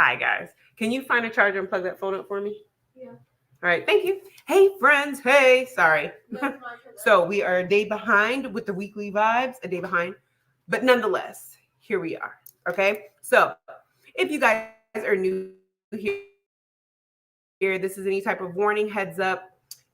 Hi, guys. Can you find a charger and plug that phone up for me? Yeah. All right. Thank you. Hey, friends. Hey, sorry. So we are a day behind with the weekly vibes, a day behind. But nonetheless, here we are. Okay. So if you guys are new here, this is any type of warning, heads up,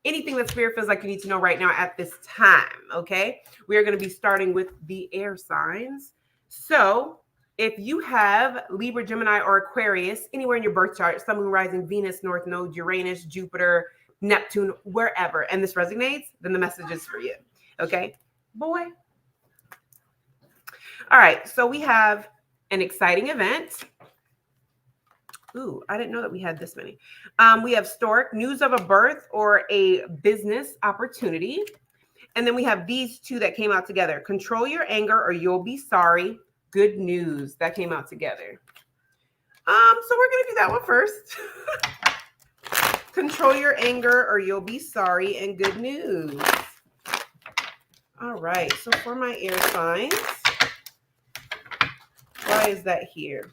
anything that Spirit feels like you need to know right now at this time. Okay. We are going to be starting with the air signs. So if you have Libra, Gemini, or Aquarius anywhere in your birth chart, Sun, Moon, Rising, Venus, North Node, Uranus, Jupiter, Neptune, wherever, and this resonates, then the message is for you. Okay, boy. All right, so we have an exciting event. Ooh, I didn't know that we had this many. We have Stork, news of a birth or a business opportunity. And then we have these two that came out together. Control your anger or you'll be sorry. Good news that came out together. So we're gonna do that one first. Control your anger or you'll be sorry and good news. All right, so for my air signs, why is that here?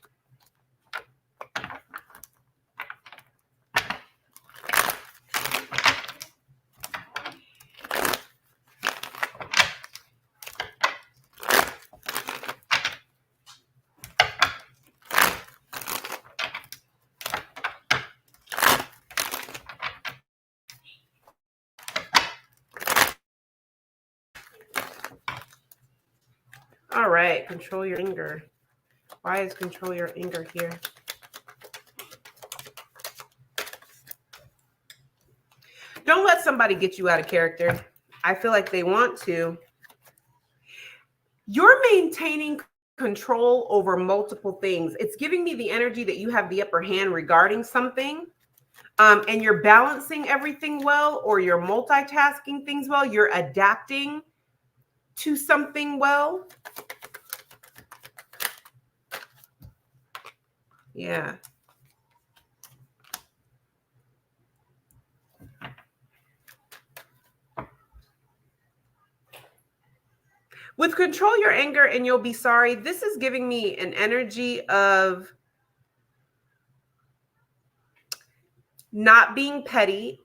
All right, control your anger. Why is control your anger here? Don't let somebody get you out of character. I feel like they want to. You're maintaining control over multiple things. It's giving me the energy that you have the upper hand regarding something. And you're balancing everything well, or you're multitasking things well. You're adapting to something well. Yeah. With control your anger and you'll be sorry, this is giving me an energy of not being petty,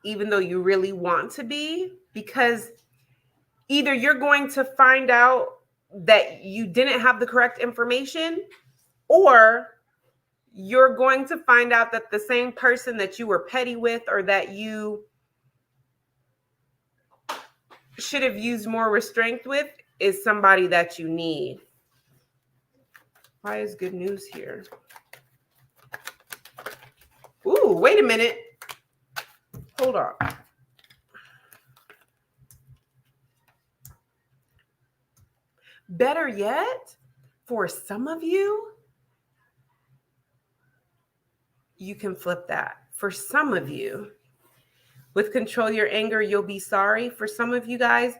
even though you really want to be, because either you're going to find out that you didn't have the correct information, or you're going to find out that the same person that you were petty with or that you should have used more restraint with is somebody that you need. Why is good news here? Ooh, wait a minute. Hold on. Better yet, for some of you, you can flip that. For some of you, with control your anger, you'll be sorry. For some of you guys,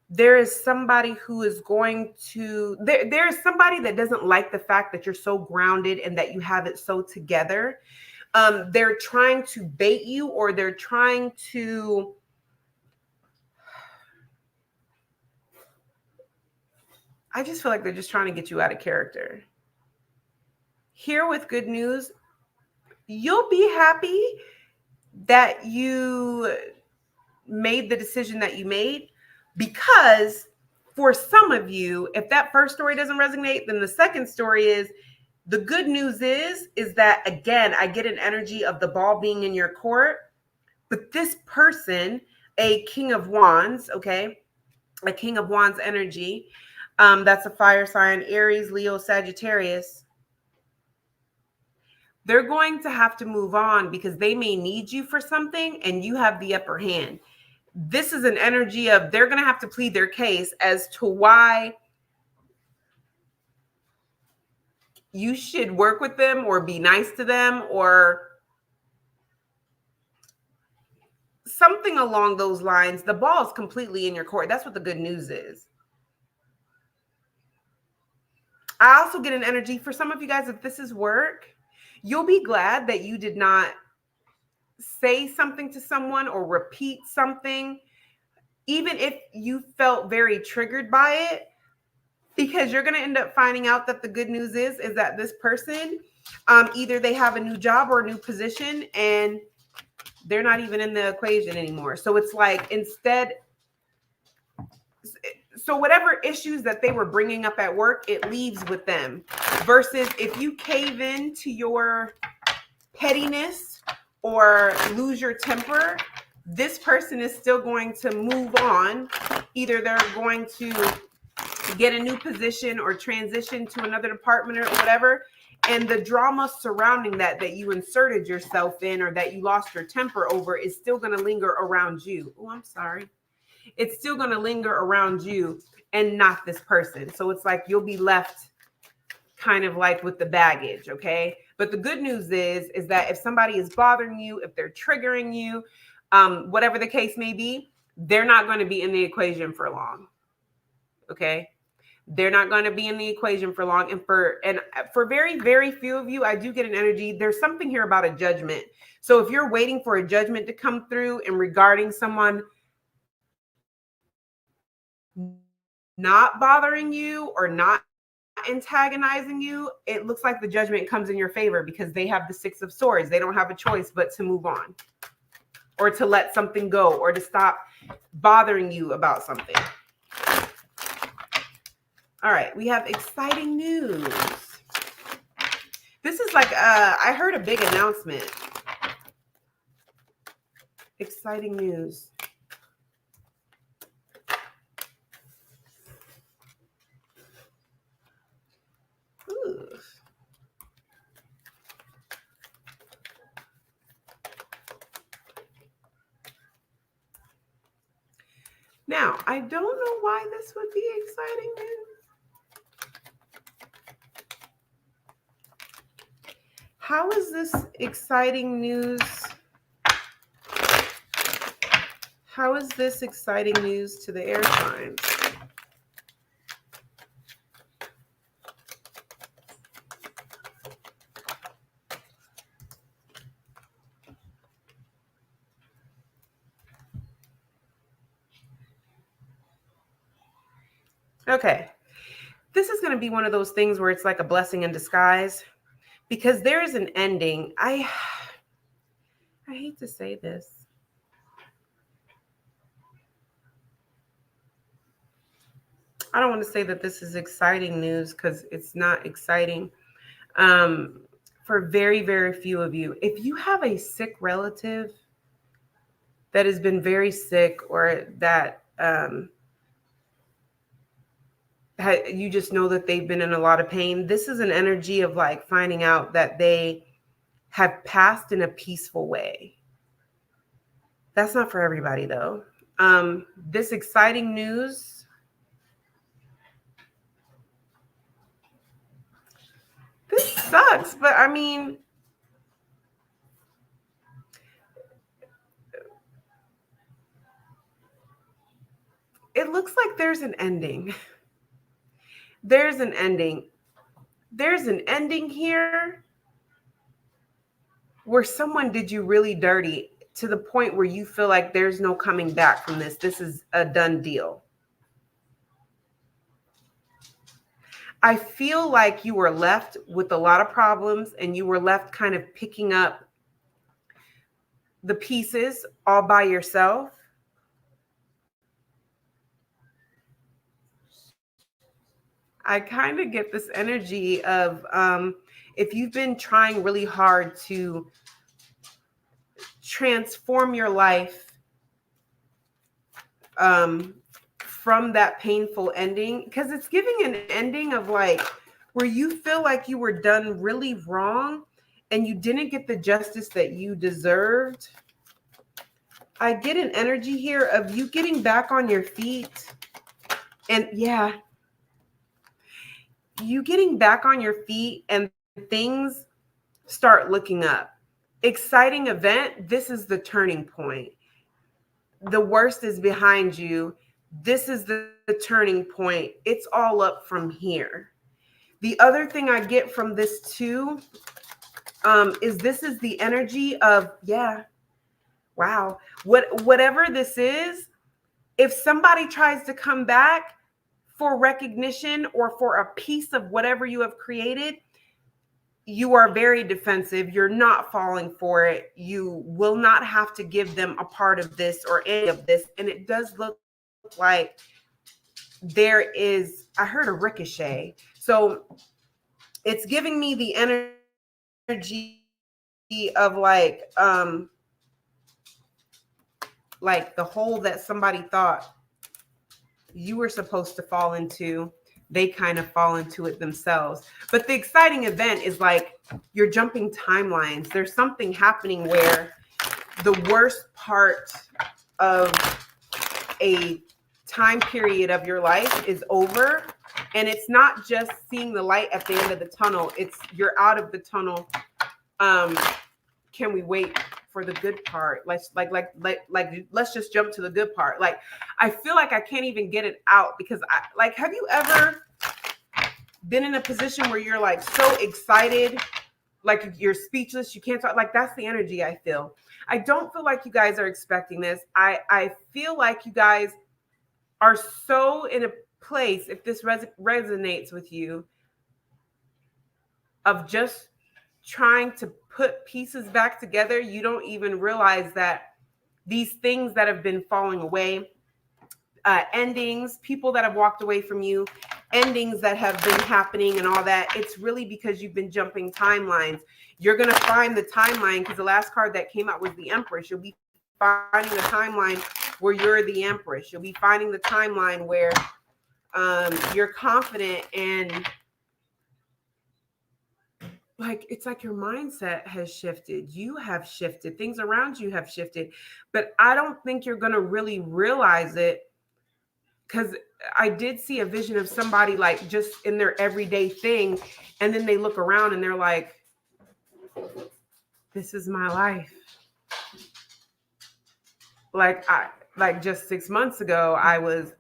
there is somebody who is going to, there is somebody that doesn't like the fact that you're so grounded and that you have it so together. They're trying to bait you, or they're trying to, I just feel like they're just trying to get you out of character. Here with good news, you'll be happy that you made the decision that you made, because for some of you, if that first story doesn't resonate, then the second story is, the good news is that, again, I get an energy of the ball being in your court, but this person, a King of Wands, okay, a King of Wands energy, that's a fire sign, Aries, Leo, Sagittarius. They're going to have to move on because they may need you for something and you have the upper hand. This is an energy of they're going to have to plead their case as to why you should work with them or be nice to them or something along those lines. The ball is completely in your court. That's what the good news is. I also get an energy for some of you guys, if this is work, you'll be glad that you did not say something to someone or repeat something, even if you felt very triggered by it, because you're going to end up finding out that the good news is that this person Either they have a new job or a new position and they're not even in the equation anymore. So it's like so whatever issues that they were bringing up at work, it leaves with them. Versus if you cave in to your pettiness or lose your temper, this person is still going to move on. Either they're going to get a new position or transition to another department or whatever. And the drama surrounding that you inserted yourself in or that you lost your temper over is still going to linger around you. Oh, I'm sorry. It's still going to linger around you and not this person. So it's like you'll be left kind of like with the baggage, okay? But the good news is that if somebody is bothering you, if they're triggering you, whatever the case may be, they're not going to be in the equation for long, okay? They're not going to be in the equation for long. And for very, very few of you, I do get an energy. There's something here about a judgment. So if you're waiting for a judgment to come through and regarding someone not bothering you or not antagonizing you, it looks like the judgment comes in your favor because they have the Six of Swords. They don't have a choice but to move on or to let something go or to stop bothering you about something. All right, we have exciting news. This is like, I heard a big announcement. Exciting news. Ooh. Now, I don't know why this would be exciting news. How is this exciting news? How is this exciting news to the air signs? Okay. This is going to be one of those things where it's like a blessing in disguise because there is an ending. I hate to say this. I don't want to say that this is exciting news because it's not exciting. For very, very few of you, if you have a sick relative that has been very sick or that you just know that they've been in a lot of pain, this is an energy of like finding out that they have passed in a peaceful way. That's not for everybody though. This exciting news, this sucks, but I mean, it looks like there's an ending. There's an ending. There's an ending here where someone did you really dirty to the point where you feel like there's no coming back from this. This is a done deal. I feel like you were left with a lot of problems and you were left kind of picking up the pieces all by yourself. I kind of get this energy of if you've been trying really hard to transform your life from that painful ending, because it's giving an ending of like where you feel like you were done really wrong and you didn't get the justice that you deserved. I get an energy here of you getting back on your feet. And yeah, you getting back on your feet and things start looking up. Exciting event. This is the turning point. The worst is behind you. This is the turning point. It's all up from here. The other thing I get from this too is this is the energy of, yeah, wow. Whatever this is, if somebody tries to come back for recognition or for a piece of whatever you have created, you are very defensive. You're not falling for it. You will not have to give them a part of this or any of this. And it does look like there is, I heard a ricochet. So it's giving me the energy of like the hole that somebody thought you were supposed to fall into, they kind of fall into it themselves. But the exciting event is like you're jumping timelines. There's something happening where the worst part of a time period of your life is over. And it's not just seeing the light at the end of the tunnel. It's you're out of the tunnel. Can we wait for the good part? Let's let's just jump to the good part. Like, I feel like I can't even get it out because have you ever been in a position where you're like so excited, like you're speechless, you can't talk? Like, that's the energy I feel. I don't feel like you guys are expecting this. I feel like you guys are so in a place, if this resonates with you, of just trying to put pieces back together. You don't even realize that these things that have been falling away, endings, people that have walked away from you, endings that have been happening and all that, it's really because you've been jumping timelines. You're going to find the timeline, because the last card that came out was the Empress. You'll be finding the timeline where you're the Empress. You'll be finding the timeline where you're confident, and like it's like your mindset has shifted. You have shifted. Things around you have shifted. But I don't think you're going to really realize it, because I did see a vision of somebody like just in their everyday thing, and then they look around and they're like, this is my life. Like just 6 months ago, I was,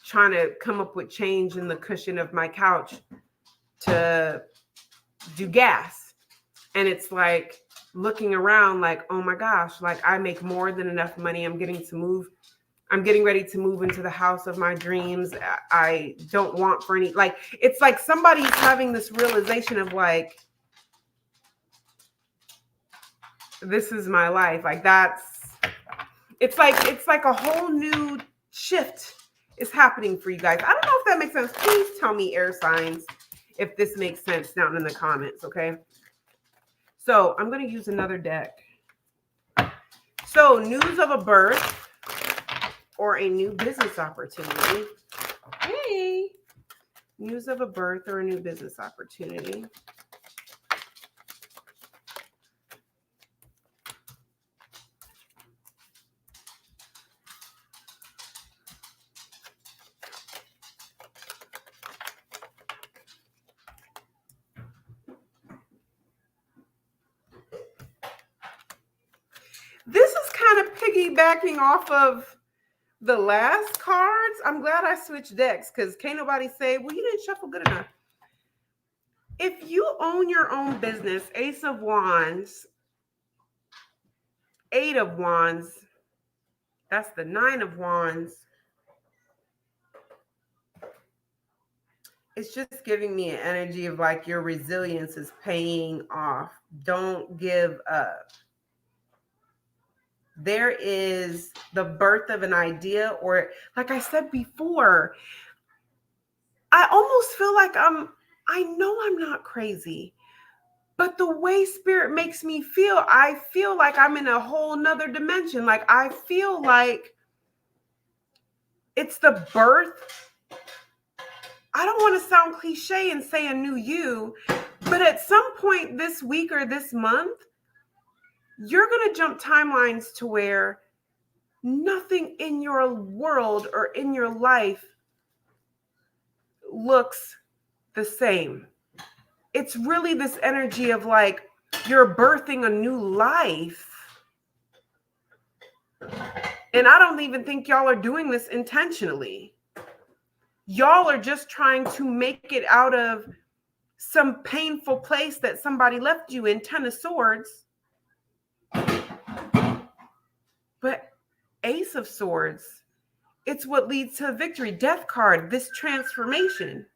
trying to come up with change in the cushion of my couch to do gas. And it's like looking around like, oh my gosh, like I make more than enough money. I'm getting ready to move into the house of my dreams. I don't want for any, like, it's like somebody's having this realization of like, this is my life. Like it's like a whole new shift is happening for you guys. I don't know if that makes sense. Please tell me, air signs, if this makes sense down in the comments. Okay. So I'm going to use another deck. So news of a birth or a new business opportunity. Hey, news of a birth or a new business opportunity. This is kind of piggybacking off of the last cards. I'm glad I switched decks, because can't nobody say, well, you didn't shuffle good enough. If you own your own business, Ace of Wands, Eight of Wands, that's the Nine of Wands. It's just giving me an energy of like your resilience is paying off. Don't give up. There is the birth of an idea, or like I said before, I almost feel like I know I'm not crazy, but the way spirit makes me feel, I feel like I'm in a whole nother dimension. Like I feel like it's the birth. I don't want to sound cliche and say a new you, but at some point this week or this month, you're going to jump timelines to where nothing in your world or in your life looks the same. It's really this energy of like you're birthing a new life. And I don't even think y'all are doing this intentionally. Y'all are just trying to make it out of some painful place that somebody left you in. Ten of Swords. But Ace of Swords, it's what leads to victory. Death card, this transformation.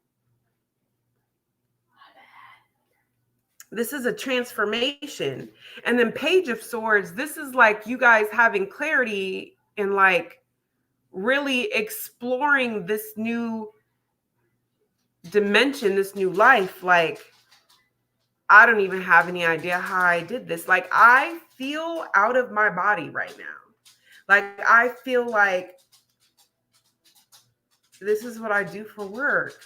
This is a transformation. And then Page of Swords, this is like you guys having clarity and like really exploring this new dimension, this new life. Like, I don't even have any idea how I did this. Like, I feel out of my body right now. Like, I feel like this is what I do for work.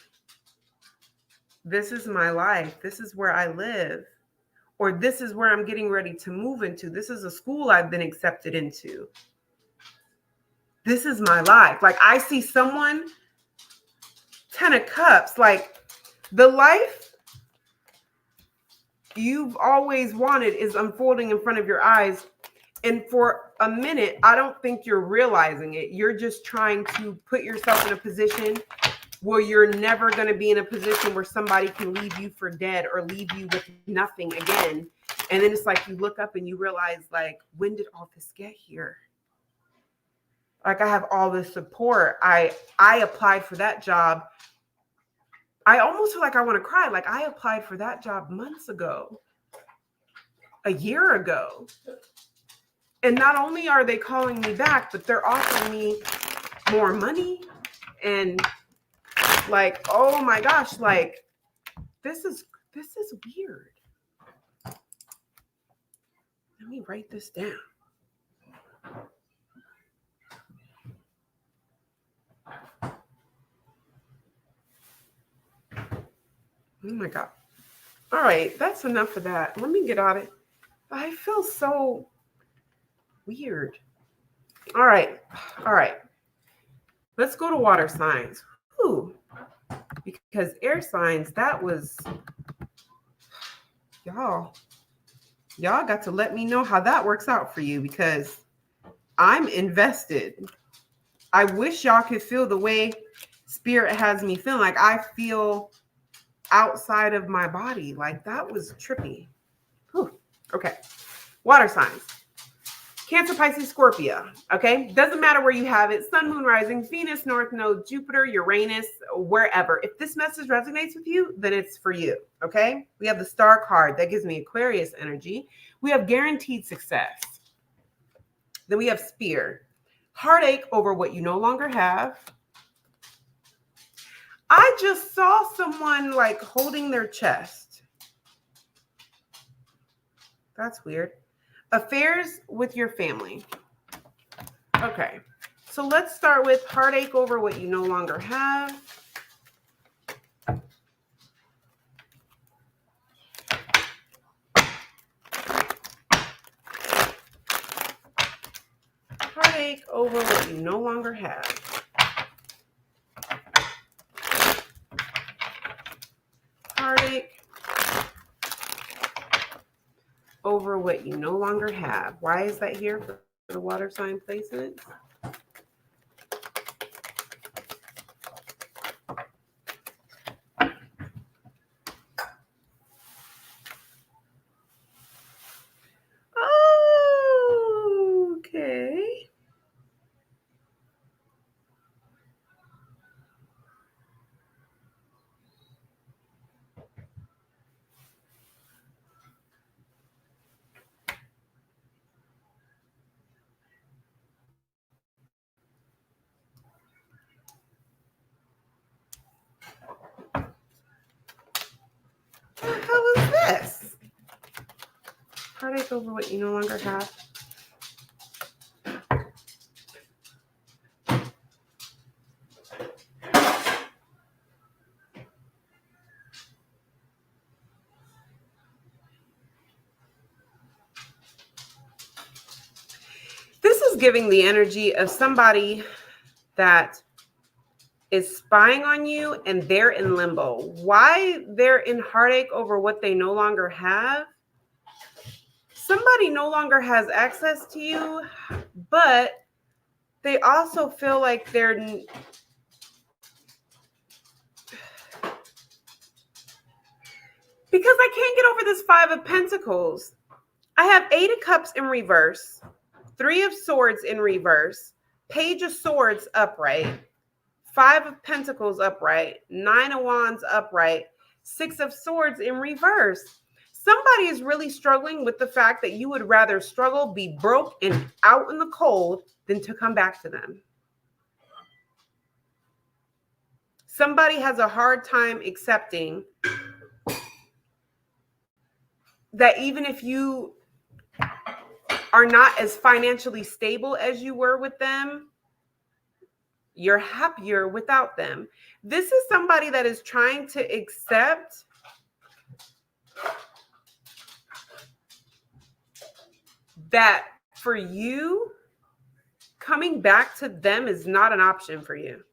This is my life. This is where I live. Or this is where I'm getting ready to move into. This is a school I've been accepted into. This is my life. Like, I see someone, 10 of Cups, like the life you've always wanted is unfolding in front of your eyes. And for a minute, I don't think you're realizing it. You're just trying to put yourself in a position where you're never going to be in a position where somebody can leave you for dead or leave you with nothing again. And then it's like you look up and you realize, like, when did all this get here? Like, I have all this support. I applied for that job. I almost feel like I want to cry. Like, I applied for that job months ago, a year ago. And not only are they calling me back, but they're offering me more money. And like, oh my gosh, like, this is weird. Let me write this down. Oh my God. All right, that's enough of that. Let me get out of it. I feel so weird. All right. Let's go to water signs. Whew. Because air signs, that was, y'all got to let me know how that works out for you, because I'm invested. I wish y'all could feel the way Spirit has me feeling. Like, I feel outside of my body. Like, that was trippy. Whew. Okay. Water signs. Cancer, Pisces, Scorpio. Okay. Doesn't matter where you have it. Sun, moon, rising, Venus, North Node, Jupiter, Uranus, wherever. If this message resonates with you, then it's for you. Okay. We have the Star card. That gives me Aquarius energy. We have guaranteed success. Then we have Spear. Heartache over what you no longer have. I just saw someone like holding their chest. That's weird. Affairs with your family. Okay. So let's start with heartache over what you no longer have. Heartache over what you no longer have. Heartache over what you no longer have. Why is that here for the water sign placement? Okay. What the hell is this? Heartache over what you no longer have. This is giving the energy of somebody that is spying on you and they're in limbo. Why they're in heartache over what they no longer have? Somebody no longer has access to you, but they also feel like they're... Because I can't get over this Five of Pentacles. I have Eight of Cups in reverse, Three of Swords in reverse, Page of Swords upright, Five of Pentacles upright, Nine of Wands upright, Six of Swords in reverse. somebody is really struggling with the fact that you would rather struggle, be broke, and out in the cold than to come back to them. Somebody has a hard time accepting that even if you are not as financially stable as you were with them, you're happier without them. This is somebody that is trying to accept that for you, coming back to them is not an option for you.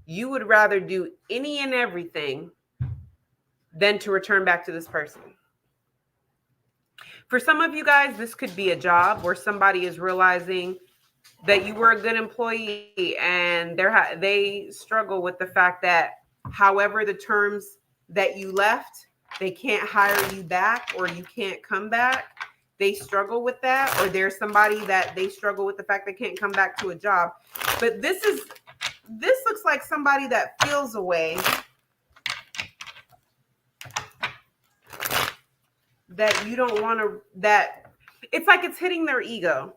You would rather do any and everything than to return back to this person. For some of you guys, this could be a job where somebody is realizing that you were a good employee and they struggle with the fact that however the terms that you left, they can't hire you back or you can't come back. They struggle with that, or there's somebody that they struggle with the fact they can't come back to a job. But this looks like somebody that feels a way that you don't want to, that it's like it's hitting their ego.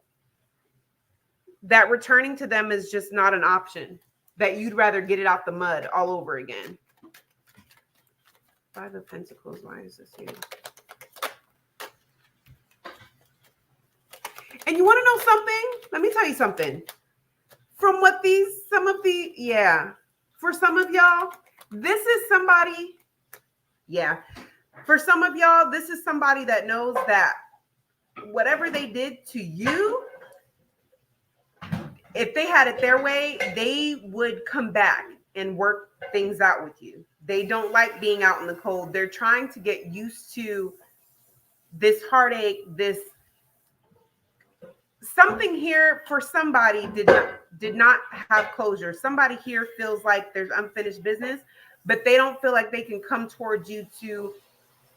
That returning to them is just not an option, that you'd rather get it out the mud all over again. Five of Pentacles, why is this here? And you want to know something? Let me tell you something. From what for some of y'all, this is somebody, for some of y'all, this is somebody that knows that whatever they did to you, if they had it their way, they would come back and work things out with you. They don't like being out in the cold. They're trying to get used to this heartache, this something here for somebody did not have closure. Somebody here feels like there's unfinished business, but they don't feel like they can come towards you to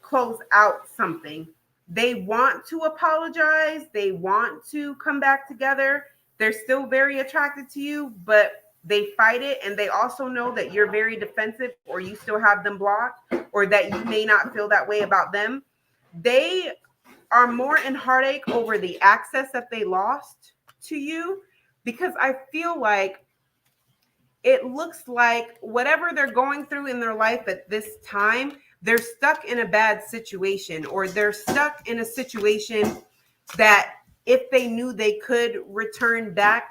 close out something. They want to apologize. They want to come back together. They're still very attracted to you, but they fight it. And they also know that you're very defensive, or you still have them blocked, or that you may not feel that way about them. They are more in heartache over the access that they lost to you, because I feel like it looks like whatever they're going through in their life at this time, they're stuck in a bad situation, or they're stuck in a situation that if they knew they could return back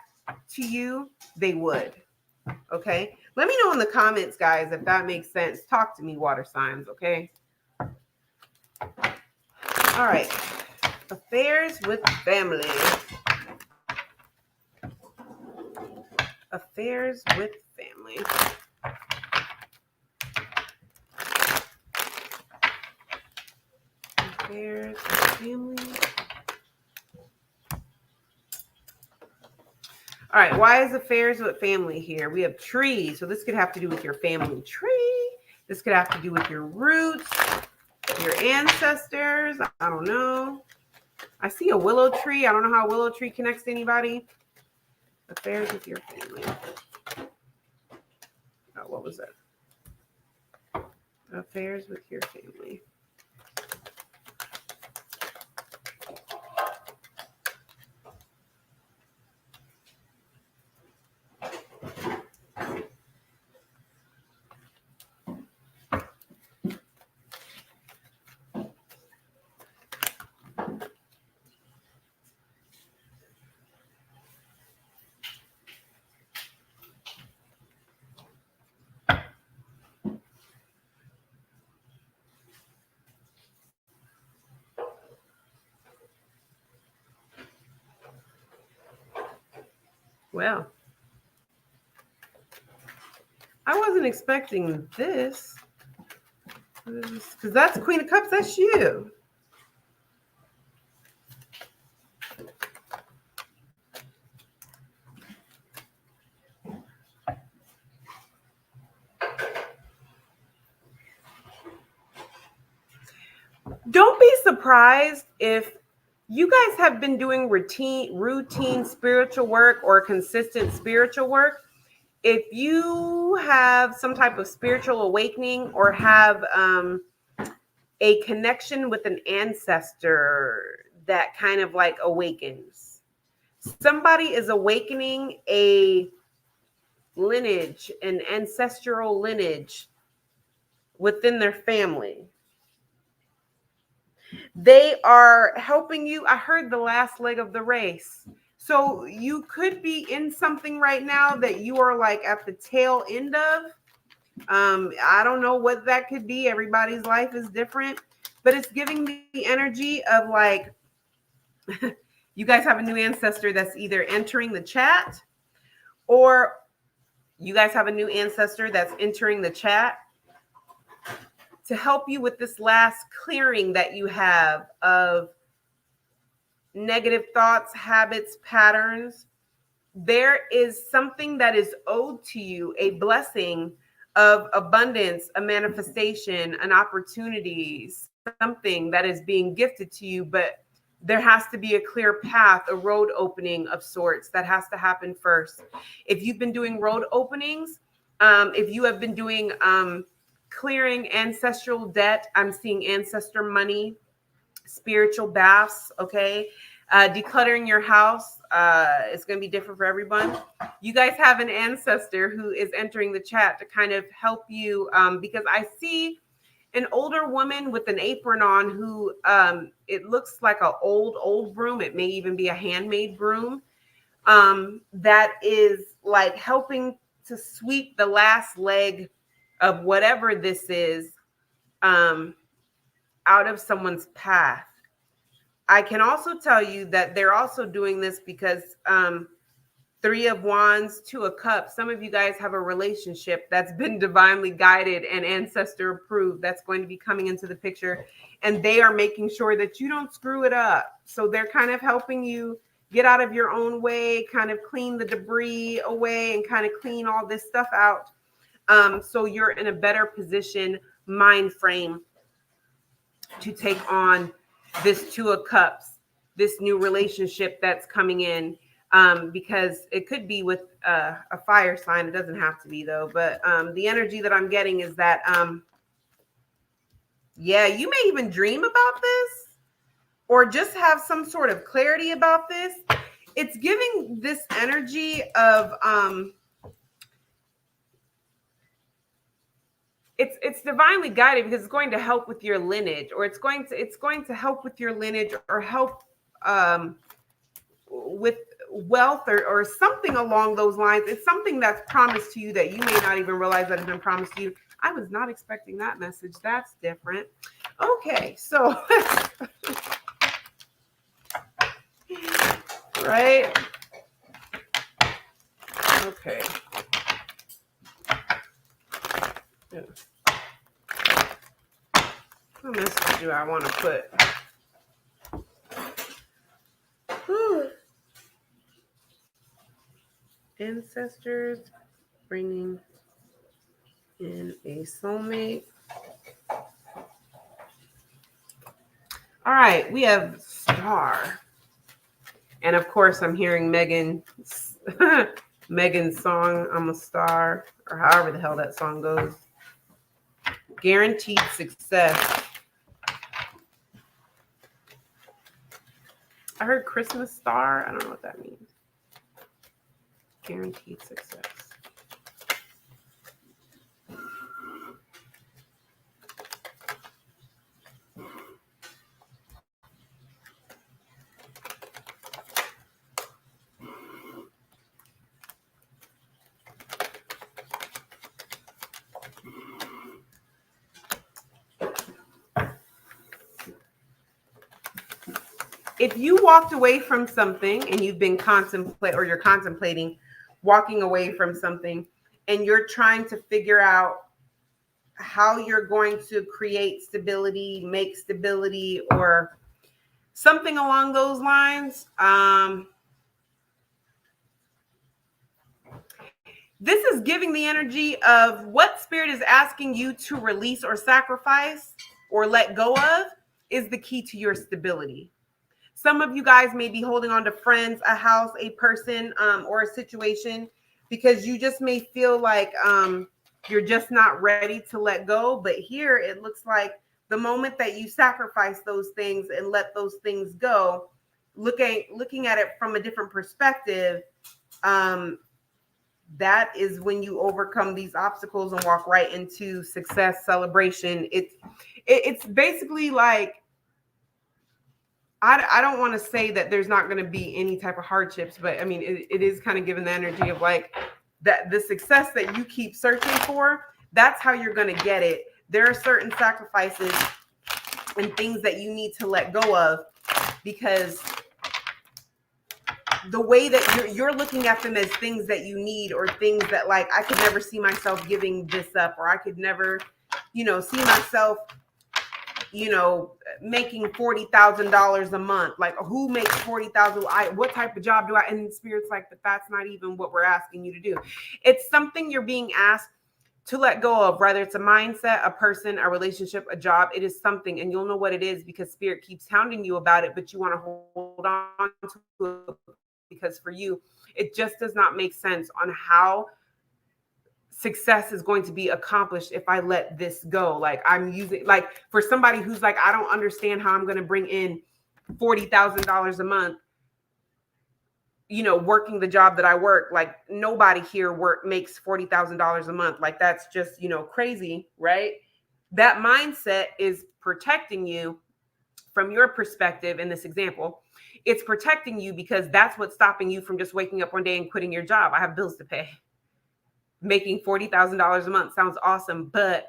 to you, they would. Okay. Let me know in the comments, guys, if that makes sense. Talk to me, water signs. Okay. All right. Affairs with family. Affairs with family. Affairs with family. All right, why is affairs with family here? We have trees, so this could have to do with your family tree. This could have to do with your roots, your ancestors. I don't know. I see a willow tree. I don't know how a willow tree connects to anybody. Affairs with your family. Oh, what was that? Affairs with your family. Well, I wasn't expecting this, because that's Queen of Cups. That's you. Don't be surprised if you guys have been doing routine spiritual work or consistent spiritual work. If you have some type of spiritual awakening or have a connection with an ancestor that kind of like awakens. Somebody is awakening a lineage, an ancestral lineage within their family. They are helping you. I heard the last leg of the race. So you could be in something right now that you are like at the tail end of. I don't know what that could be. Everybody's life is different, but it's giving me the energy of like, you guys have a new ancestor that's either entering the chat, or you guys have a new ancestor that's entering the chat to help you with this last clearing that you have of negative thoughts, habits, patterns. There is something that is owed to you, a blessing of abundance, a manifestation, an opportunity, something that is being gifted to you, but there has to be a clear path, a road opening of sorts that has to happen first. If you've been doing road openings, if you have been doing clearing ancestral debt, I'm seeing ancestor money, spiritual baths, okay? Decluttering your house, it's going to be different for everyone. You guys have an ancestor who is entering the chat to kind of help you, because I see an older woman with an apron on who it looks like an old broom. It may even be a handmade broom that is like helping to sweep the last leg of whatever this is out of someone's path. I can also tell you that they're also doing this because 3 of Wands, 2 of Cups. Some of you guys have a relationship that's been divinely guided and ancestor approved that's going to be coming into the picture. And they are making sure that you don't screw it up. So they're kind of helping you get out of your own way, kind of clean the debris away and kind of clean all this stuff out. So you're in a better position, mind frame, to take on this 2 of Cups, this new relationship that's coming in, because it could be with a fire sign. It doesn't have to be though, but the energy that I'm getting is that, yeah, you may even dream about this or just have some sort of clarity about this. It's giving this energy of, it's divinely guided because it's going to help with your lineage, or it's going to help with your lineage, or help with wealth, or something along those lines. It's something that's promised to you that you may not even realize that has been promised to you. I was not expecting that message. That's different. Okay, so right. Okay. Yeah. What message do I want to put? Ancestors bringing in a soulmate. All right, we have Star. And of course, I'm hearing Megan's song, I'm a Star, or however the hell that song goes. Guaranteed success. I heard Christmas star. I don't know what that means. Guaranteed success. If you walked away from something and you've been you're contemplating walking away from something, and you're trying to figure out how you're going to create stability, make stability, or something along those lines, this is giving the energy of what Spirit is asking you to release or sacrifice or let go of is the key to your stability. Some of you guys may be holding on to friends, a house, a person, or a situation, because you just may feel like you're just not ready to let go. But here it looks like The moment that you sacrifice those things and let those things go, looking at it from a different perspective, that is when you overcome these obstacles and walk right into success, celebration. It's basically like, I don't want to say that there's not going to be any type of hardships, but I mean, it is kind of given the energy of like that the success that you keep searching for, that's how you're going to get it. There are certain sacrifices and things that you need to let go of, because the way that you're looking at them as things that you need, or things that like, I could never see myself giving this up, or I could never, see myself, making $40,000 a month. Like, who makes $40,000? What type of job do I? And Spirit's like, but that's not even what we're asking you to do. It's something you're being asked to let go of, whether it's a mindset, a person, a relationship, a job. It is something, and you'll know what it is because Spirit keeps hounding you about it, but you want to hold on to it because for you, it just does not make sense on how success is going to be accomplished if I let this go. Like, I'm using, like, for somebody who's like, I don't understand how I'm going to bring in $40,000 a month, working the job that I work. Like, nobody here makes $40,000 a month. Like, that's just, crazy, right? That mindset is protecting you from your perspective in this example. It's protecting you because that's what's stopping you from just waking up one day and quitting your job. I have bills to pay. Making $40,000 a month sounds awesome, but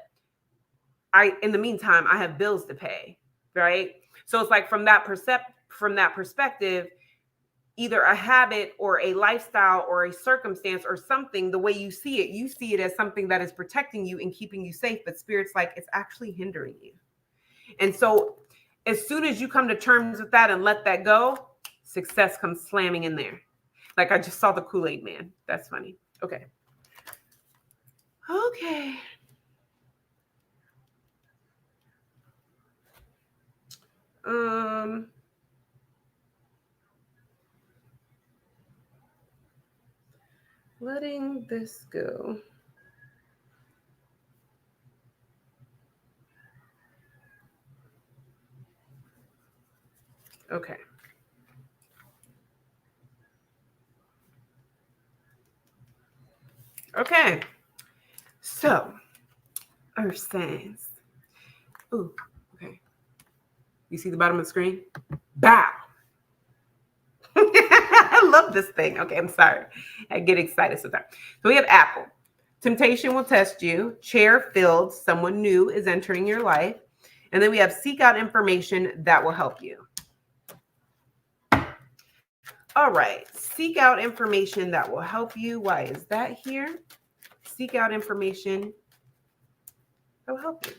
in the meantime, I have bills to pay, right? So it's like from that perspective, either a habit or a lifestyle or a circumstance or something, the way you see it as something that is protecting you and keeping you safe, but Spirit's like, it's actually hindering you. And so as soon as you come to terms with that and let that go, success comes slamming in there. Like, I just saw the Kool-Aid man. That's funny. Okay. Letting this go. Okay. Okay. So, Earth Signs. Ooh, okay. You see the bottom of the screen? Bow. I love this thing. Okay, I'm sorry. I get excited sometimes. So we have Apple. Temptation will test you. Chair filled. Someone new is entering your life. And then we have seek out information that will help you. All right. Seek out information that will help you. Why is that here? Seek out information that will help you.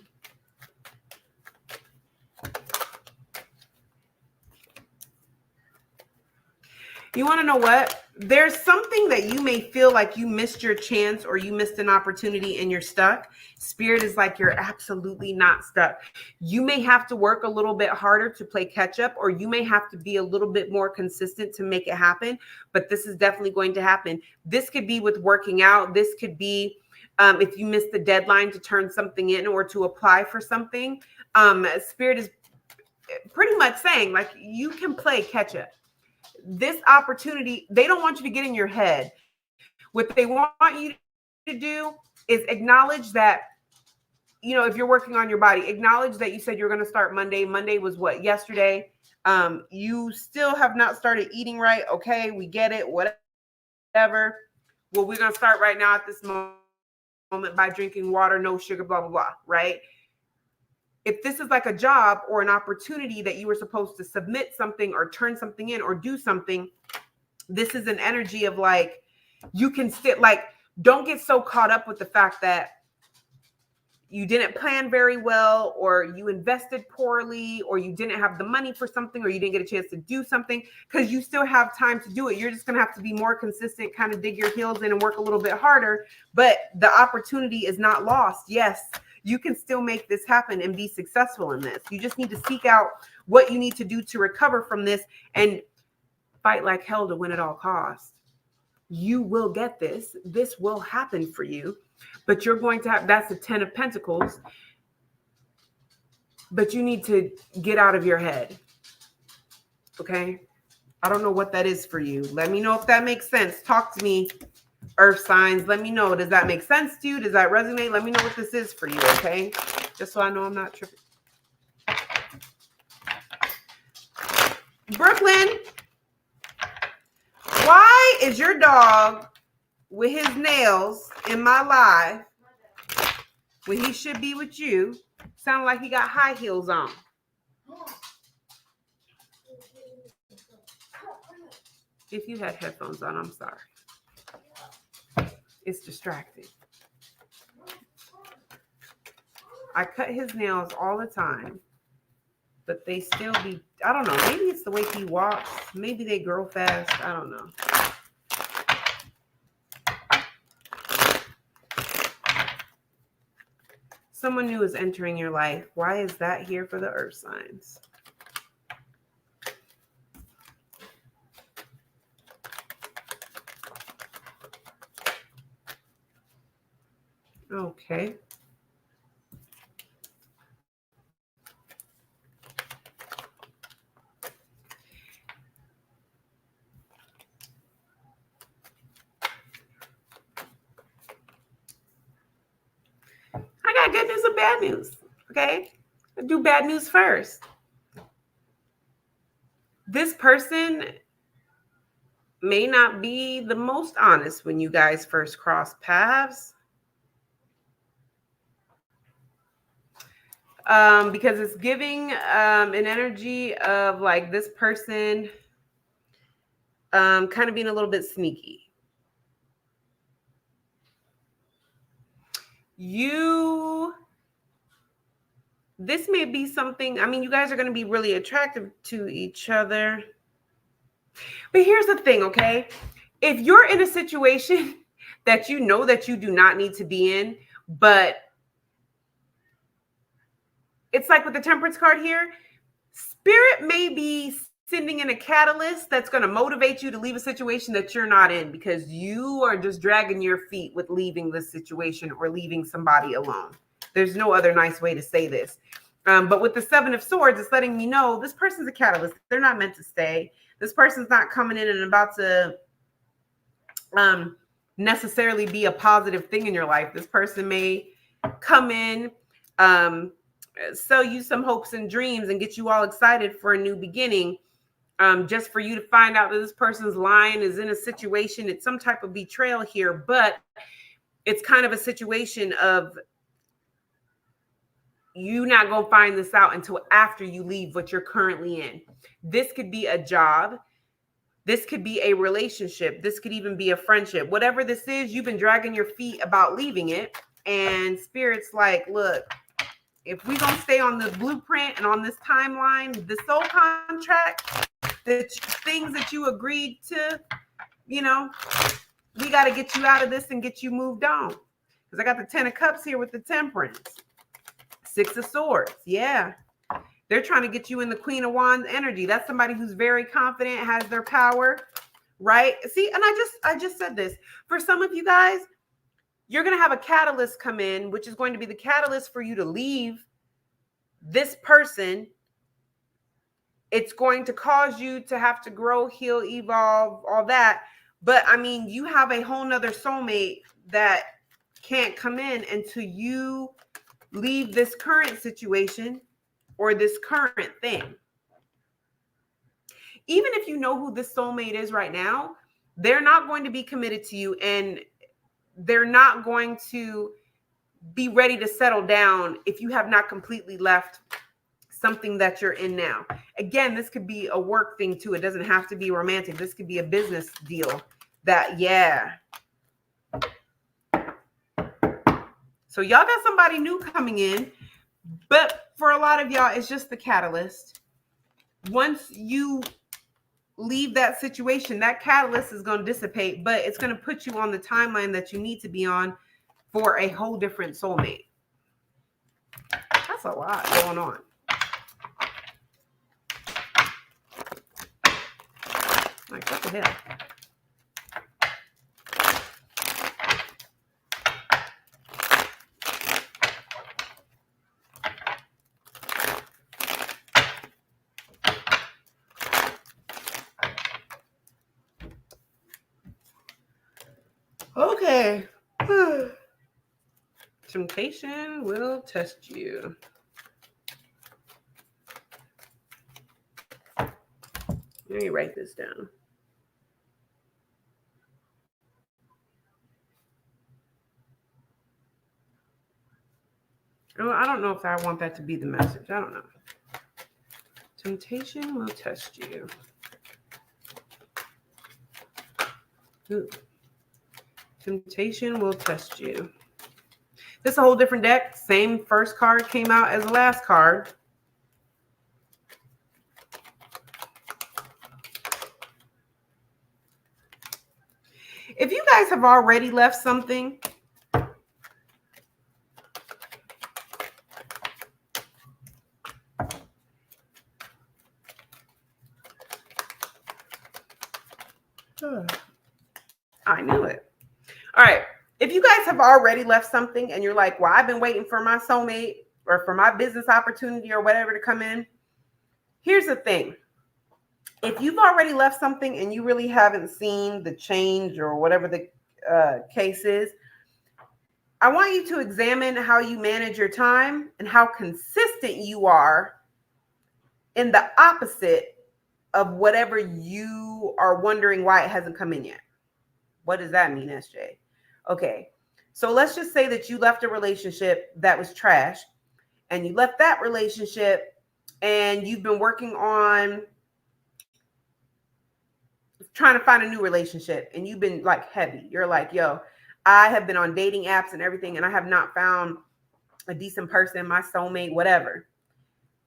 You want to know what? There's something that you may feel like you missed your chance or you missed an opportunity and you're stuck. Spirit is like, you're absolutely not stuck. You may have to work a little bit harder to play catch up, or you may have to be a little bit more consistent to make it happen. But this is definitely going to happen. This could be with working out. This could be if you missed the deadline to turn something in or to apply for something. Spirit is pretty much saying like, you can play catch up. This opportunity, they don't want you to get in your head. What they want you to do is acknowledge that, if you're working on your body, acknowledge that you said you're going to start Monday. Monday was what? Yesterday. You still have not started eating right. Okay, we get it. Whatever. Well, we're going to start right now at this moment by drinking water, no sugar, blah, blah, blah, right? If this is like a job or an opportunity that you were supposed to submit something or turn something in or do something, this is an energy of like, you can sit, like, don't get so caught up with the fact that you didn't plan very well, or you invested poorly, or you didn't have the money for something, or you didn't get a chance to do something, because you still have time to do it. You're just going to have to be more consistent, kind of dig your heels in and work a little bit harder. But the opportunity is not lost. Yes, you can still make this happen and be successful in this. You just need to seek out what you need to do to recover from this and fight like hell to win at all costs. You will get this. This will happen for you, but you're going to have, that's the 10 of Pentacles. but you need to get out of your head. Okay? I don't know what that is for you. Let me know if that makes sense. Talk to me, earth signs. Let me know. Does that make sense to you? Does that resonate? Let me know what this is for you, okay? Just so I know I'm not tripping. Brooklyn, why is your dog with his nails in my live when he should be with you? Sound like he got high heels on. If you had headphones on, I'm sorry. It's distracting. I cut his nails all the time, but they still be, I don't know, maybe it's the way he walks. Maybe they grow fast. I don't know. Someone new is entering your life. Why is that here for the earth signs? Okay. I got good news and bad news. Okay. I'll do bad news first. This person may not be the most honest when you guys first cross paths. Because it's giving an energy of like this person kind of being a little bit sneaky. This may be something, I mean, you guys are going to be really attractive to each other. But here's the thing, okay? If you're in a situation that you know that you do not need to be in, but it's like with the Temperance card here, Spirit may be sending in a catalyst that's going to motivate you to leave a situation that you're not in because you are just dragging your feet with leaving this situation or leaving somebody alone. There's no other nice way to say this. But with the Seven of Swords, it's letting me know this person's a catalyst. They're not meant to stay. This person's not coming in and about to necessarily be a positive thing in your life. This person may come in, sell you some hopes and dreams and get you all excited for a new beginning, just for you to find out that this person's lying, is in a situation. It's some type of betrayal here, but it's kind of a situation of you not going to find this out until after you leave what you're currently in. This could be a job. This could be a relationship. This could even be a friendship. Whatever this is, you've been dragging your feet about leaving it. And Spirit's like, look, if we're going to stay on the blueprint and on this timeline, the soul contract, the things that you agreed to, you know, we got to get you out of this and get you moved on. Because I got the 10 of Cups here with the Temperance. 6 of Swords. Yeah. They're trying to get you in the Queen of Wands energy. That's somebody who's very confident, has their power, right? See, and I just said this. For some of you guys, you're going to have a catalyst come in, which is going to be the catalyst for you to leave this person. It's going to cause you to have to grow, heal, evolve, all that. But I mean, you have a whole nother soulmate that can't come in until you leave this current situation or this current thing. Even if you know who this soulmate is right now, they're not going to be committed to you, and they're not going to be ready to settle down if you have not completely left something that you're in now. Again, this could be a work thing too. It doesn't have to be romantic. This could be a business deal that, yeah. So y'all got somebody new coming in, but for a lot of y'all, it's just the catalyst. Once you leave that situation, that catalyst is going to dissipate, but it's going to put you on the timeline that you need to be on for a whole different soulmate. That's a lot going on. Like, what the hell? Okay. Temptation will test you. Let me write this down. Oh, I don't know if I want that to be the message. I don't know. Temptation will test you. Ooh. Temptation will test you. This is a whole different deck. Same first card came out as the last card. If you guys have already left something, I knew it. All right. If you guys have already left something and you're like, well, I've been waiting for my soulmate or for my business opportunity or whatever to come in, here's the thing. If you've already left something and you really haven't seen the change or whatever the case is, I want you to examine how you manage your time and how consistent you are in the opposite of whatever you are wondering why it hasn't come in yet. What does that mean, SJ? Okay, so let's just say that you left a relationship that was trash and you left that relationship and you've been working on trying to find a new relationship and you've been like heavy. You're like, yo, I have been on dating apps and everything and I have not found a decent person, my soulmate, whatever.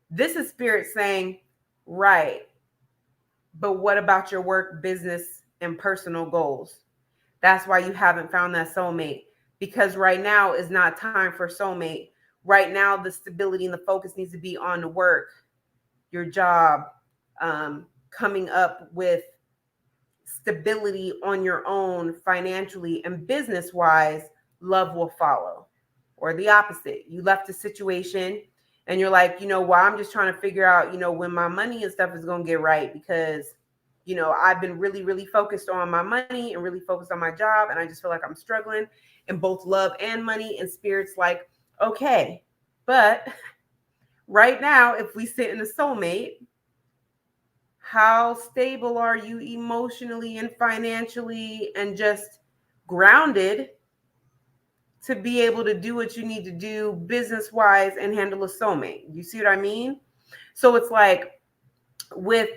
This is spirit saying, right, but what about your work, business, and personal goals? That's why you haven't found that soulmate, because right now is not time for soulmate. Right now, the stability and the focus needs to be on the work, your job, coming up with stability on your own financially and business wise. Love will follow. Or the opposite, you left a situation and you're like, well, I'm just trying to figure out, when my money and stuff is going to get right, because I've been really, really focused on my money and really focused on my job. And I just feel like I'm struggling in both love and money. And spirit's like, okay, but right now, if we sit in a soulmate, how stable are you emotionally and financially and just grounded to be able to do what you need to do business wise and handle a soulmate? You see what I mean? So it's like with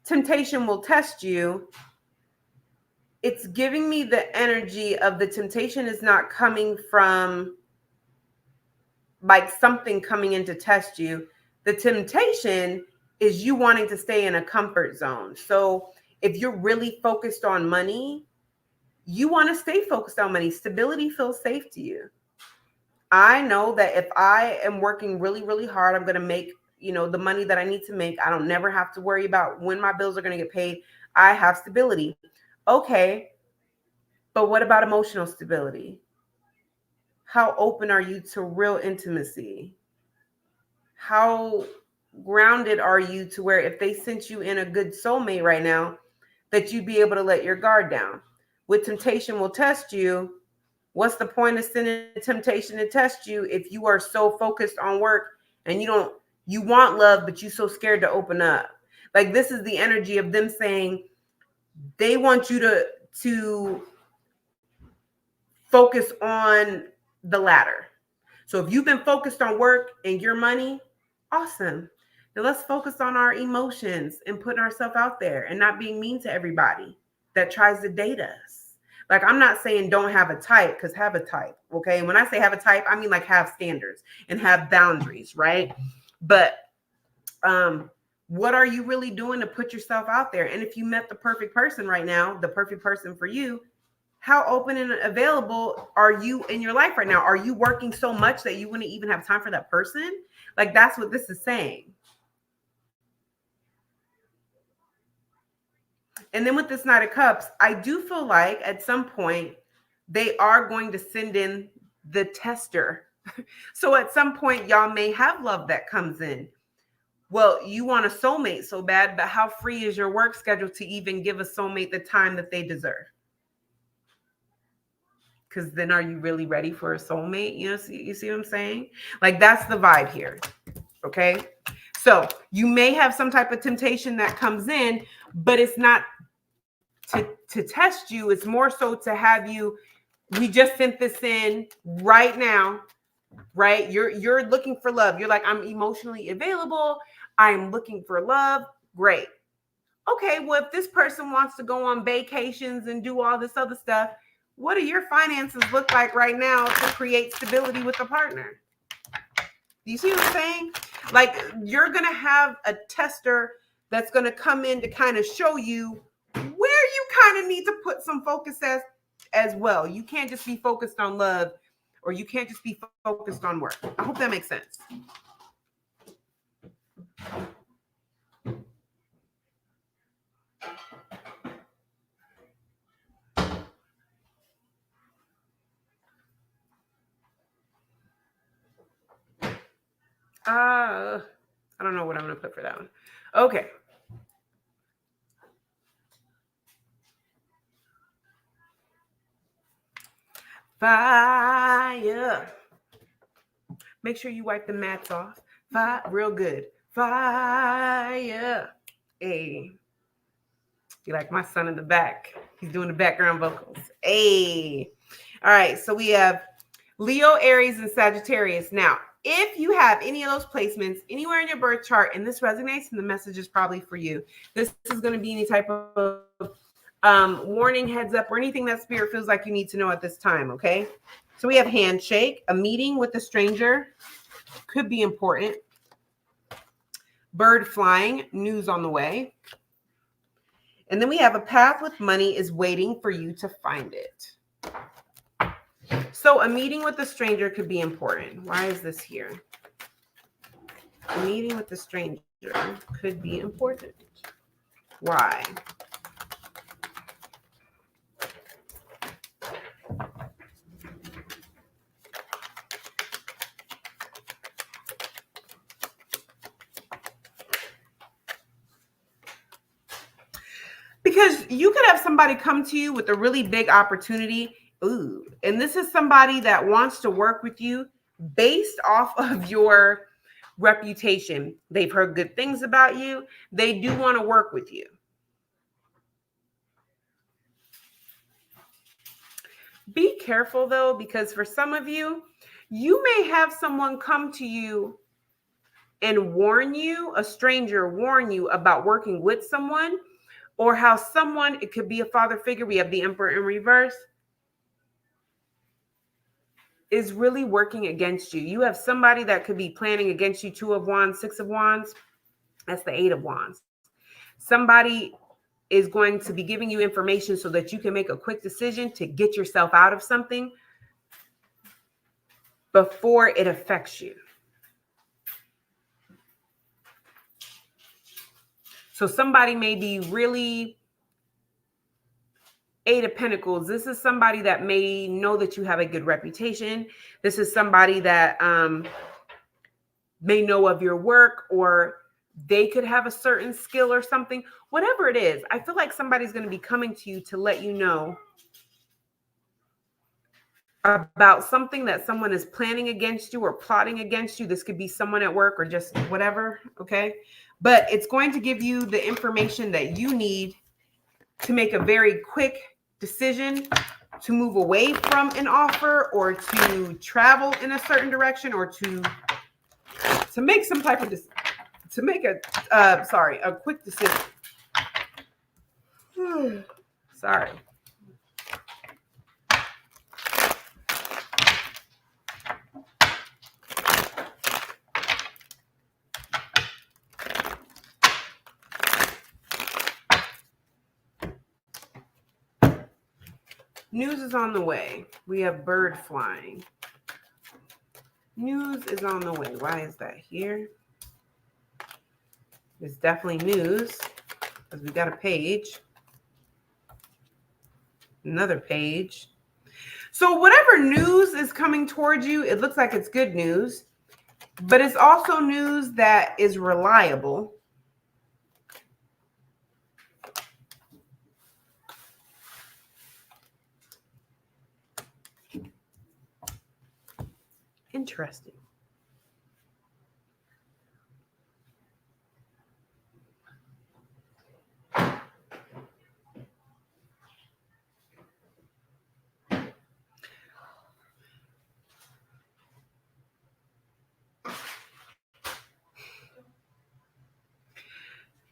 temptation will test you. It's giving me the energy of the temptation is not coming from like something coming in to test you. The temptation is you wanting to stay in a comfort zone. So if you're really focused on money, you want to stay focused on money. Stability feels safe to you. I know that if I am working really, really hard, I'm going to make, the money that I need to make. I don't never have to worry about when my bills are going to get paid. I have stability. Okay. But what about emotional stability? How open are you to real intimacy? How grounded are you to where if they sent you in a good soulmate right now, that you'd be able to let your guard down? With temptation will test you. What's the point of sending temptation to test you if you are so focused on work and you want love, but you're so scared to open up? Like, this is the energy of them saying they want you to focus on the latter. So if you've been focused on work and your money, awesome. Now let's focus on our emotions and putting ourselves out there and not being mean to everybody that tries to date us. Like, I'm not saying don't have a type, because have a type, okay? And when I say have a type, I mean like have standards and have boundaries, right? But what are you really doing to put yourself out there? And if you met the perfect person right now, the perfect person for you, how open and available are you in your life right now? Are you working so much that you wouldn't even have time for that person? Like, that's what this is saying. And then with this Knight of Cups, I do feel like at some point they are going to send in the tester. So at some point, y'all may have love that comes in. Well, you want a soulmate so bad, but how free is your work schedule to even give a soulmate the time that they deserve? Because then are you really ready for a soulmate? You see what I'm saying? Like that's the vibe here. Okay. So you may have some type of temptation that comes in, but it's not to test you. It's more so to have you, we just sent this in right now, right? You're looking for love. You're like, I'm emotionally available. I'm looking for love. Great. Okay, well, if this person wants to go on vacations and do all this other stuff, what do your finances look like right now to create stability with a partner? Do you see what I'm saying? Like you're going to have a tester that's going to come in to kind of show you where you kind of need to put some focus as well. You can't just be focused on love, or you can't just be focused on work. I hope that makes sense. I don't know what I'm going to put for that one. Okay. Fire. Make sure you wipe the mats off. Fire. Real good. Fire. Hey. You like my son in the back. He's doing the background vocals. Hey. All right. So we have Leo, Aries, and Sagittarius. Now, if you have any of those placements anywhere in your birth chart and this resonates, and the message is probably for you. This is going to be any type of warning, heads up, or anything that spirit feels like you need to know at this time, okay? So we have handshake, a meeting with a stranger, could be important. Bird flying, news on the way. And then we have a path with money is waiting for you to find it. So a meeting with a stranger could be important. Why is this here? A meeting with a stranger could be important. Why? Because you could have somebody come to you with a really big opportunity. Ooh, and this is somebody that wants to work with you based off of your reputation. They've heard good things about you. They do want to work with you. Be careful though, because for some of you, you may have someone come to you and warn you, a stranger warn you about working with someone, or how someone, it could be a father figure, we have the Emperor in reverse, is really working against you. You have somebody that could be planning against you, 2 of Wands, 6 of Wands, that's the 8 of Wands. Somebody is going to be giving you information so that you can make a quick decision to get yourself out of something before it affects you. So somebody may be really 8 of Pentacles. This is somebody that may know that you have a good reputation. This is somebody that may know of your work, or they could have a certain skill or something. Whatever it is, I feel like somebody's going to be coming to you to let you know about something that someone is planning against you or plotting against you. This could be someone at work or just whatever, okay? But it's going to give you the information that you need to make a very quick decision to move away from an offer, or to travel in a certain direction, or to make some type of to make a quick decision. Sorry. News is on the way. We have bird flying. News is on the way. Why is that here? It's definitely news, because we got a page. Another page. So whatever news is coming towards you, it looks like it's good news, but it's also news that is reliable. Interesting.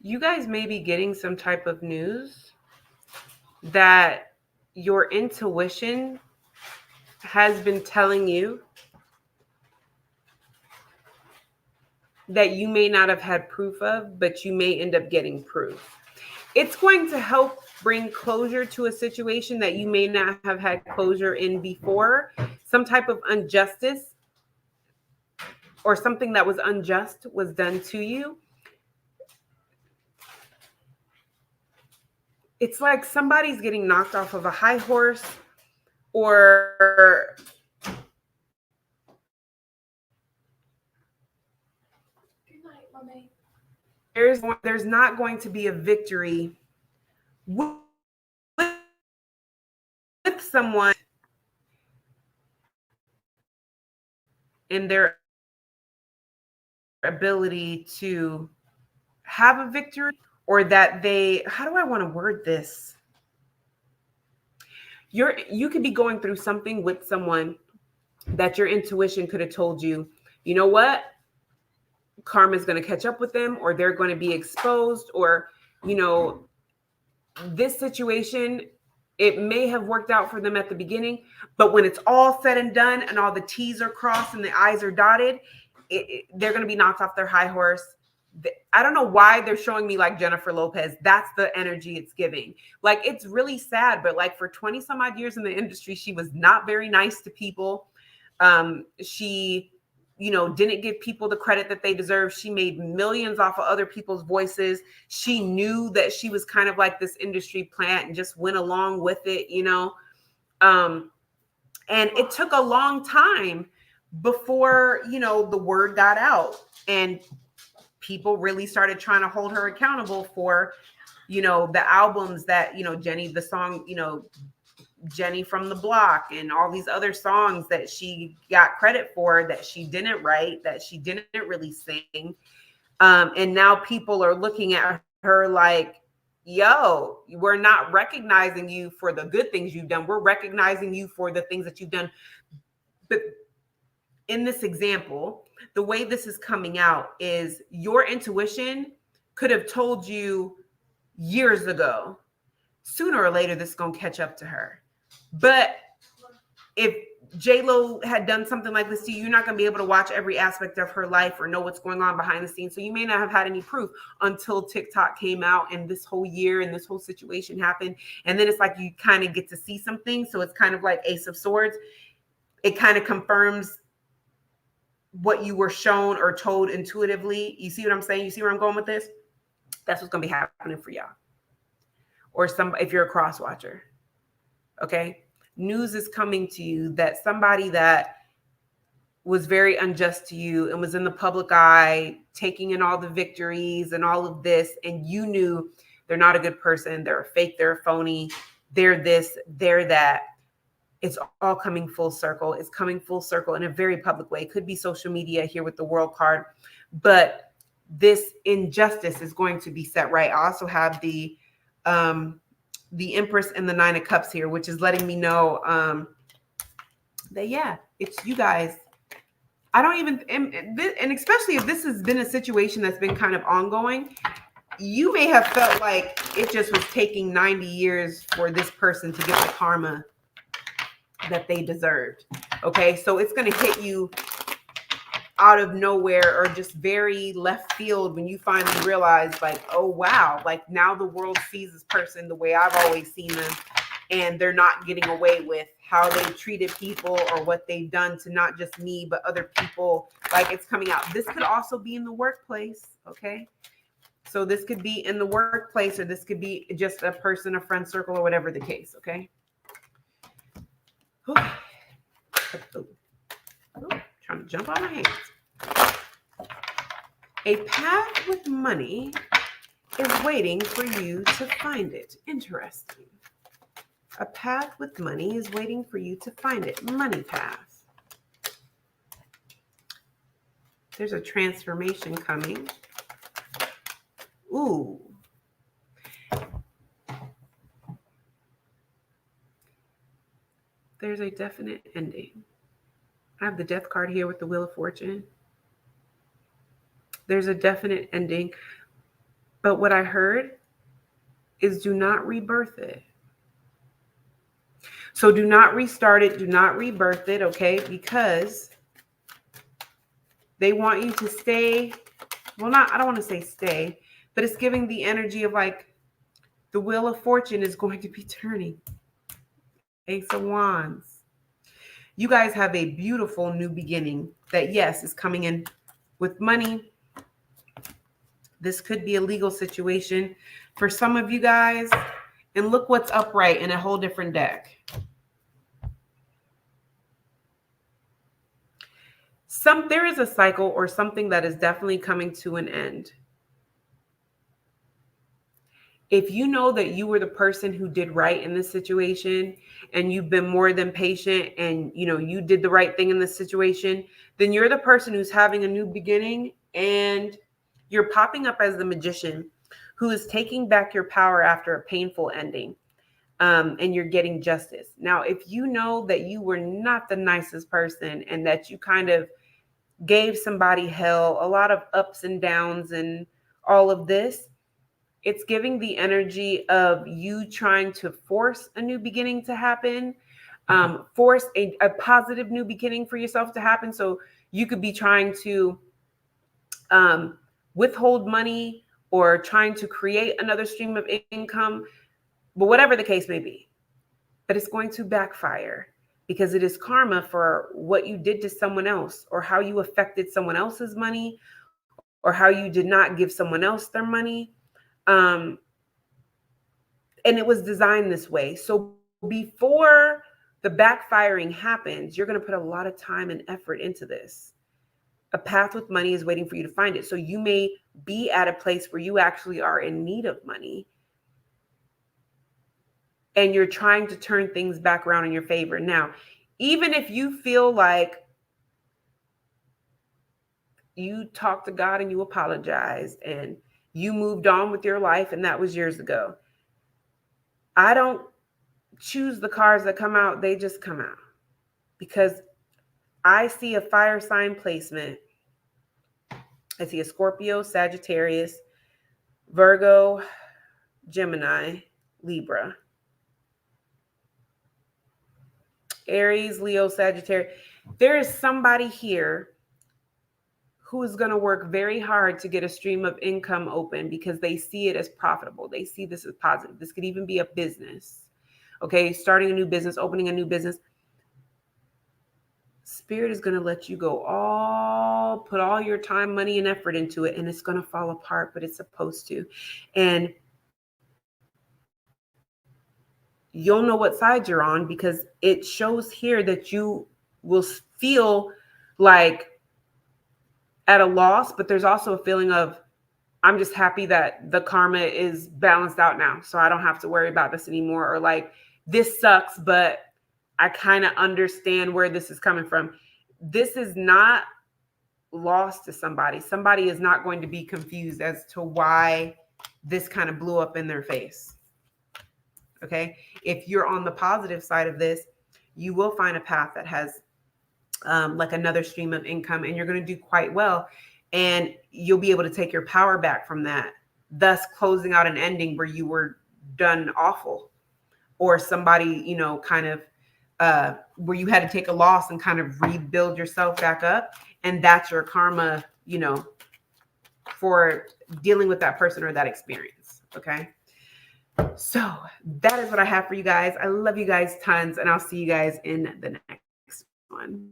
You guys may be getting some type of news that your intuition has been telling you that you may not have had proof of, but you may end up getting proof. It's going to help bring closure to a situation that you may not have had closure in before. Some type of injustice or something that was unjust was done to you. It's like somebody's getting knocked off of a high horse, or there's not going to be a victory with someone in their ability to have a victory, or that they, how do I want to word this? You could be going through something with someone that your intuition could have told you, you know what? Karma's going to catch up with them, or they're going to be exposed, or, you know, this situation, it may have worked out for them at the beginning, but when it's all said and done and all the T's are crossed and the I's are dotted, they're going to be knocked off their high horse. I don't know why they're showing me like Jennifer Lopez. That's the energy it's giving. Like, it's really sad, but like for 20 some odd years in the industry, she was not very nice to people. She, you know, didn't give people the credit that they deserve. She made millions off of other people's voices. She knew that she was kind of like this industry plant and just went along with it, you know. And it took a long time before, you know, the word got out and people really started trying to hold her accountable for, you know, the albums that, you know, Jenny, the song, you know, Jenny from the Block and all these other songs that she got credit for that she didn't write, that she didn't really sing. And now people are looking at her like, yo, we're not recognizing you for the good things you've done. We're recognizing you for the things that you've done. But in this example, the way this is coming out is your intuition could have told you years ago, sooner or later, this is going to catch up to her. But if J-Lo had done something like this to you, you're not going to be able to watch every aspect of her life or know what's going on behind the scenes. So you may not have had any proof until TikTok came out and this whole year and this whole situation happened. And then it's like you kind of get to see some things. So it's kind of like Ace of Swords. It kind of confirms what you were shown or told intuitively. You see what I'm saying? You see where I'm going with this? That's what's going to be happening for y'all. Or if you're a cross watcher. Okay? News is coming to you that somebody that was very unjust to you and was in the public eye, taking in all the victories and all of this, and you knew they're not a good person, they're a fake, they're a phony, they're this, they're that. It's all coming full circle. It's coming full circle in a very public way. It could be social media here with the world card, but this injustice is going to be set right. I also have the Empress and the Nine of Cups here, which is letting me know that, yeah, it's you guys. I don't even, and especially if this has been a situation that's been kind of ongoing, you may have felt like it just was taking 90 years for this person to get the karma that they deserved. Okay, so it's going to hit you out of nowhere or just very left field when you finally realize, like, oh wow, like now the world sees this person the way I've always seen them, and they're not getting away with how they treated people or what they've done to not just me but other people. Like, it's coming out. This could also be in the workplace. Okay, so this could be in the workplace, or this could be just a person, a friend circle, or whatever the case. Okay. Trying to jump on my hands. A path with money is waiting for you to find it. Interesting. A path with money is waiting for you to find it. Money path. There's a transformation coming. Ooh. There's a definite ending. I have the death card here with the Wheel of Fortune. There's a definite ending. But what I heard is do not rebirth it. So do not restart it. Do not rebirth it, okay? Because they want you to stay. Well, I don't want to say stay, but it's giving the energy of like the Wheel of Fortune is going to be turning. Ace of Wands. You guys have a beautiful new beginning that, yes, is coming in with money. This could be a legal situation for some of you guys. And look what's upright in a whole different deck. There is a cycle or something that is definitely coming to an end. If you know that you were the person who did right in this situation and you've been more than patient and you did the right thing in this situation, then you're the person who's having a new beginning and you're popping up as the magician who is taking back your power after a painful ending. And you're getting justice. Now, if you know that you were not the nicest person and that you kind of gave somebody hell, a lot of ups and downs and all of this, it's giving the energy of you trying to force a new beginning to happen, force a positive new beginning for yourself to happen. So you could be trying to withhold money or trying to create another stream of income, but whatever the case may be. But it's going to backfire because it is karma for what you did to someone else or how you affected someone else's money or how you did not give someone else their money. And it was designed this way. So before the backfiring happens, you're going to put a lot of time and effort into this. A path with money is waiting for you to find it. So you may be at a place where you actually are in need of money and you're trying to turn things back around in your favor. Now, even if you feel like you talked to God and you apologized and you moved on with your life and that was years ago, I don't choose the cards that come out. They just come out because I see a fire sign placement. I see a Scorpio, Sagittarius, Virgo, Gemini, Libra, Aries, Leo, Sagittarius. There is somebody here who is going to work very hard to get a stream of income open because they see it as profitable. They see this as positive. This could even be a business. Okay, starting a new business, opening a new business. Spirit is going to let you go put all your time, money, and effort into it, and it's going to fall apart, but it's supposed to. And you'll know what side you're on because it shows here that you will feel like at a loss, but there's also a feeling of, I'm just happy that the karma is balanced out now. So I don't have to worry about this anymore. Or like, this sucks, but I kind of understand where this is coming from. This is not lost to somebody. Somebody is not going to be confused as to why this kind of blew up in their face. Okay. If you're on the positive side of this, you will find a path that has like another stream of income and you're going to do quite well. And you'll be able to take your power back from that, thus closing out an ending where you were done awful or somebody, kind of where you had to take a loss and kind of rebuild yourself back up. And that's your karma, for dealing with that person or that experience. Okay. So that is what I have for you guys. I love you guys tons and I'll see you guys in the next one.